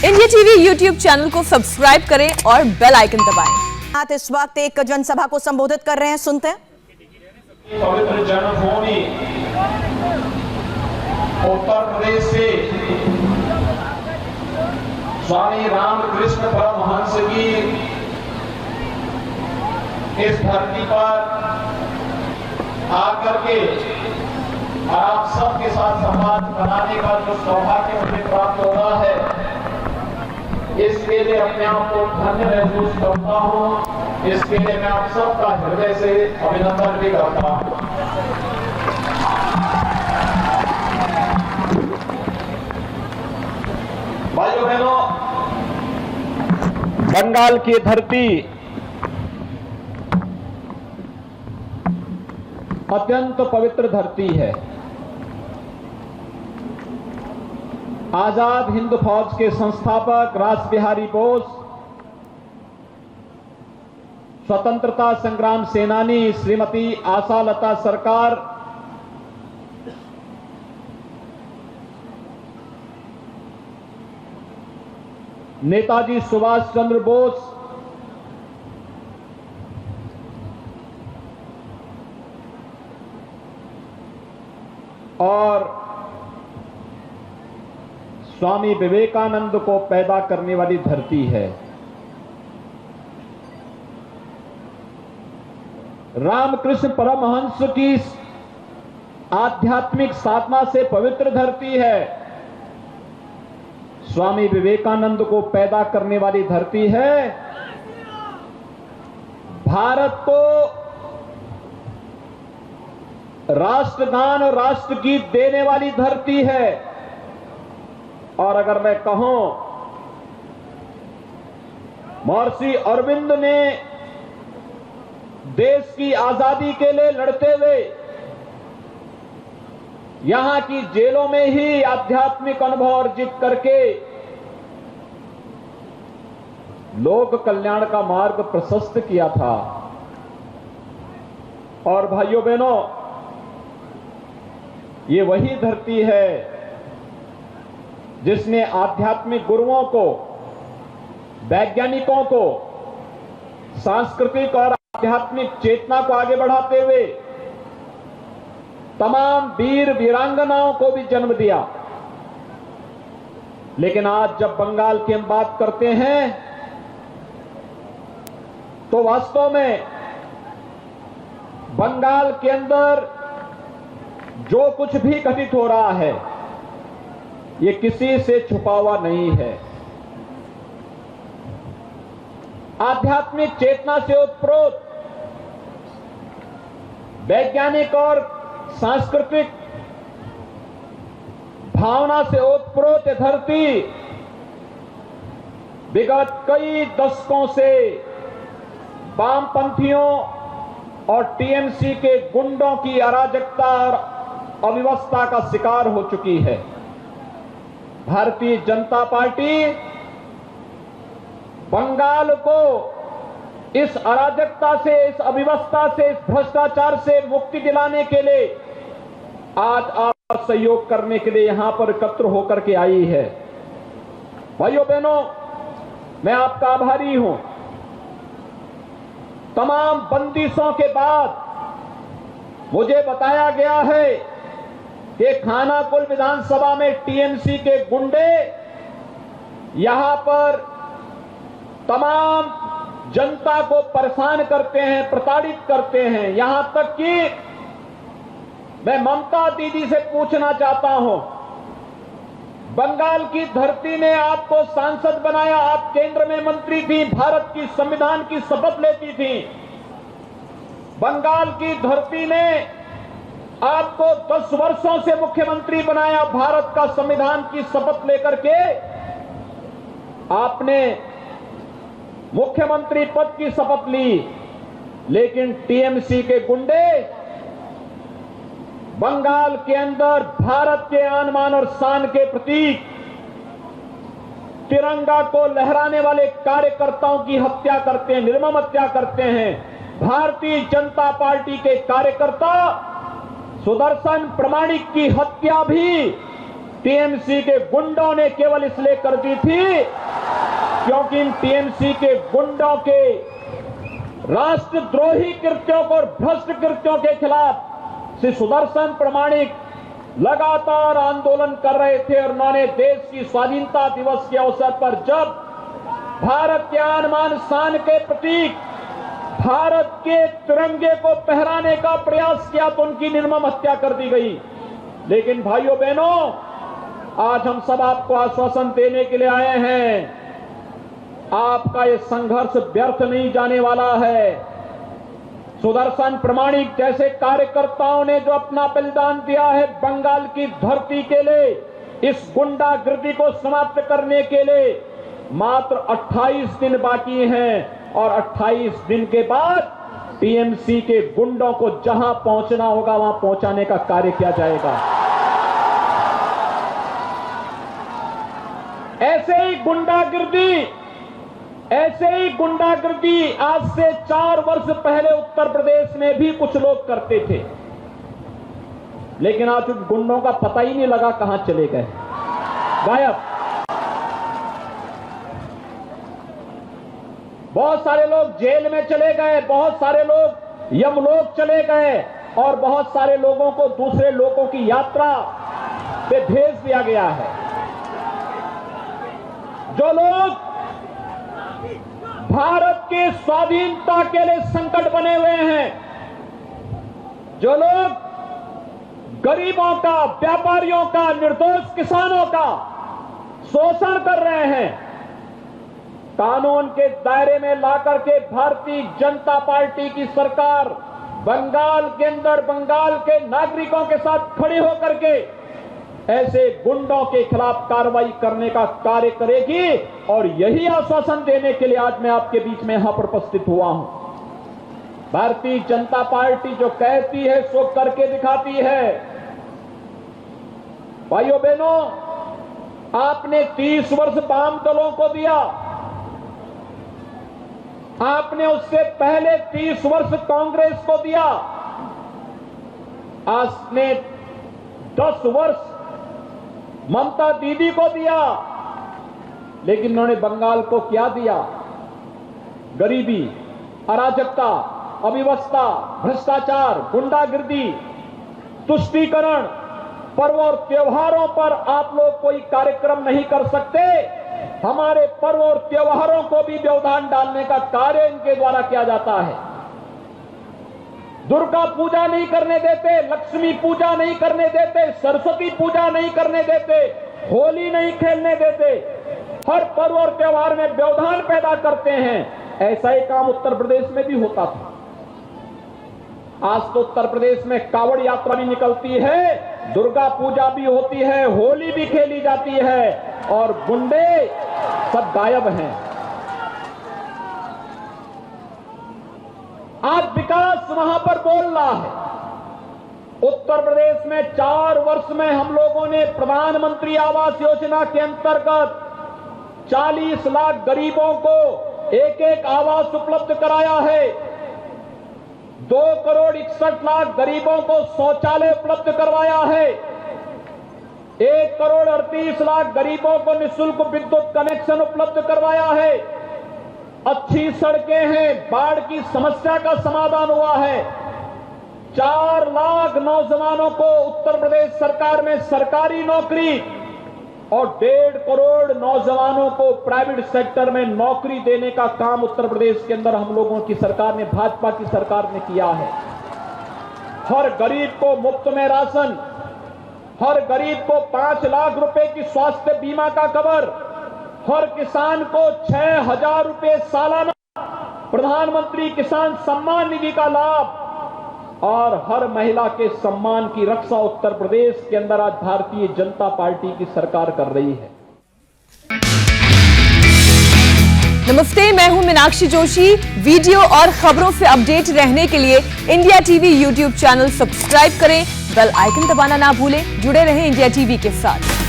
India TV YouTube channel को subscribe करें और बेल आइकन दबाएं। इस वक्त एक जनसभा को संबोधित कर रहे हैं, सुनते हैं। पवित्र जन्मभूमि उत्तर प्रदेश से स्वामी रामकृष्ण परमहंस की इस धरती पर आकर के आप सबके साथ संवाद बनाने का जो सौभाग्य मुझे प्राप्त होता है, इसके लिए अपने आप को धन्य महसूस करता हूं। इसके लिए मैं आप सबका हृदय से अभिनंदन भी करता हूं। भाइयों बहनों, बंगाल की धरती अत्यंत पवित्र धरती है। आजाद हिंद फौज के संस्थापक रास बिहारी बोस, स्वतंत्रता संग्राम सेनानी श्रीमती आशालता सरकार, नेताजी सुभाष चंद्र बोस, और स्वामी विवेकानंद को पैदा करने वाली धरती है। रामकृष्ण परमहंस की आध्यात्मिक साधना से पवित्र धरती है। स्वामी विवेकानंद को पैदा करने वाली धरती है। भारत को राष्ट्रगान और राष्ट्रगीत देने वाली धरती है। और अगर मैं कहूं, महर्षि अरविंद ने देश की आजादी के लिए लड़ते हुए यहां की जेलों में ही आध्यात्मिक अनुभव अर्जित करके लोक कल्याण का मार्ग प्रशस्त किया था। और भाइयों बहनों, ये वही धरती है जिसने आध्यात्मिक गुरुओं को, वैज्ञानिकों को, सांस्कृतिक और आध्यात्मिक चेतना को आगे बढ़ाते हुए तमाम वीर वीरांगनाओं को भी जन्म दिया। लेकिन आज जब बंगाल की हम बात करते हैं तो वास्तव में बंगाल के अंदर जो कुछ भी घटित हो रहा है, ये किसी से छुपा हुआ नहीं है। आध्यात्मिक चेतना से उत्प्रोत, वैज्ञानिक और सांस्कृतिक भावना से उत्प्रोत धरती विगत कई दशकों से वामपंथियों और टीएमसी के गुंडों की अराजकता और अव्यवस्था का शिकार हो चुकी है। भारतीय जनता पार्टी बंगाल को इस अराजकता से, इस अव्यवस्था से, इस भ्रष्टाचार से मुक्ति दिलाने के लिए आज आप सहयोग करने के लिए यहां पर एकत्र होकर के आई है। भाइयों बहनों, मैं आपका आभारी हूं। तमाम बंदिशों के बाद मुझे बताया गया है कि खानाकुल विधानसभा में टीएमसी के गुंडे यहां पर तमाम जनता को परेशान करते हैं, प्रताड़ित करते हैं। यहां तक कि मैं ममता दीदी से पूछना चाहता हूं, बंगाल की धरती ने आपको सांसद बनाया, आप केंद्र में मंत्री थी, भारत की संविधान की शपथ लेती थी। बंगाल की धरती ने आपको 10 वर्षों से मुख्यमंत्री बनाया, भारत का संविधान की शपथ लेकर के आपने मुख्यमंत्री पद की शपथ ली। लेकिन टीएमसी के गुंडे बंगाल के अंदर भारत के आन-बान और शान के प्रतीक तिरंगा को लहराने वाले कार्यकर्ताओं की हत्या करते हैं, निर्मम हत्या करते हैं। भारतीय जनता पार्टी के कार्यकर्ता सुदर्शन प्रमाणिक की हत्या भी टीएमसी के गुंडों ने केवल इसलिए कर दी थी क्योंकि इन टीएमसी के गुंडों के राष्ट्रद्रोही कृत्यों और भ्रष्ट कृत्यों के खिलाफ श्री सुदर्शन प्रमाणिक लगातार आंदोलन कर रहे थे और उन्होंने देश की स्वाधीनता दिवस के अवसर पर जब भारत के आन बान शान के प्रतीक भारत के तिरंगे को फहराने का प्रयास किया तो उनकी निर्मम हत्या कर दी गई। लेकिन भाइयों बहनों, आज हम सब आपको आश्वासन देने के लिए आए हैं, आपका ये संघर्ष व्यर्थ नहीं जाने वाला है। सुदर्शन प्रमाणिक जैसे कार्यकर्ताओं ने जो अपना बलिदान दिया है बंगाल की धरती के लिए, इस गुंडागिर्दी को समाप्त करने के लिए, मात्र 28 दिन बाकी हैं और 28 दिन के बाद टीएमसी के गुंडों को जहां पहुंचना होगा वहां पहुंचाने का कार्य किया जाएगा। ऐसे ही गुंडागिर्दी आज से 4 वर्ष पहले उत्तर प्रदेश में भी कुछ लोग करते थे, लेकिन आज उन गुंडों का पता ही नहीं लगा कहां चले गए, गायब। बहुत सारे लोग जेल में चले गए, बहुत सारे लोग यमलोक चले गए और बहुत सारे लोगों को दूसरे लोगों की यात्रा पे भेज दिया गया है। जो लोग भारत के स्वाधीनता के लिए संकट बने हुए हैं, जो लोग गरीबों का, व्यापारियों का, निर्दोष किसानों का शोषण कर रहे हैं, कानून के दायरे में लाकर के भारतीय जनता पार्टी की सरकार बंगाल के अंदर बंगाल के नागरिकों के साथ खड़ी होकर के ऐसे गुंडों के खिलाफ कार्रवाई करने का कार्य करेगी। और यही आश्वासन देने के लिए आज मैं आपके बीच में यहां पर उपस्थित हुआ हूं। भारतीय जनता पार्टी जो कहती है सो करके दिखाती है। भाइयों बहनों, आपने 30 वर्ष वाम दलों को दिया, आपने उससे पहले 30 वर्ष कांग्रेस को दिया, आपने 10 वर्ष ममता दीदी को दिया, लेकिन उन्होंने बंगाल को क्या दिया? गरीबी, अराजकता, अव्यवस्था, भ्रष्टाचार, गुंडागिर्दी, तुष्टीकरण। पर्व और त्योहारों पर आप लोग कोई कार्यक्रम नहीं कर सकते, हमारे पर्व और त्योहारों को भी व्यवधान डालने का कार्य इनके द्वारा किया जाता है। दुर्गा पूजा नहीं करने देते, लक्ष्मी पूजा नहीं करने देते, सरस्वती पूजा नहीं करने देते, होली नहीं खेलने देते, हर पर्व और त्योहार में व्यवधान पैदा करते हैं। ऐसा ही काम उत्तर प्रदेश में भी होता था। आज तो उत्तर प्रदेश में कावड़ यात्रा भी निकलती है, दुर्गा पूजा भी होती है, होली भी खेली जाती है और गुंडे सब गायब हैं। आज विकास वहां पर बोल रहा है। उत्तर प्रदेश में 4 वर्ष में हम लोगों ने प्रधानमंत्री आवास योजना के अंतर्गत 40 लाख गरीबों को एक आवास उपलब्ध कराया है। 2 करोड़ 61 लाख गरीबों को शौचालय उपलब्ध करवाया है। 1 करोड़ 38 लाख गरीबों को निःशुल्क विद्युत कनेक्शन उपलब्ध करवाया है। अच्छी सड़कें हैं, बाढ़ की समस्या का समाधान हुआ है। 4 लाख नौजवानों को उत्तर प्रदेश सरकार में सरकारी नौकरी और 1.5 करोड़ नौजवानों को प्राइवेट सेक्टर में नौकरी देने का काम उत्तर प्रदेश के अंदर हम लोगों की सरकार ने, भाजपा की सरकार ने किया है। हर गरीब को मुफ्त में राशन, हर गरीब को 5 लाख रुपए की स्वास्थ्य बीमा का कवर, हर किसान को 6,000 रुपए सालाना प्रधानमंत्री किसान सम्मान निधि का लाभ और हर महिला के सम्मान की रक्षा उत्तर प्रदेश के अंदर आज भारतीय जनता पार्टी की सरकार कर रही है। नमस्ते, मैं हूं मीनाक्षी जोशी। वीडियो और खबरों से अपडेट रहने के लिए India TV YouTube channel subscribe करें, बेल आइकन दबाना ना भूलें। जुड़े रहें इंडिया टीवी के साथ।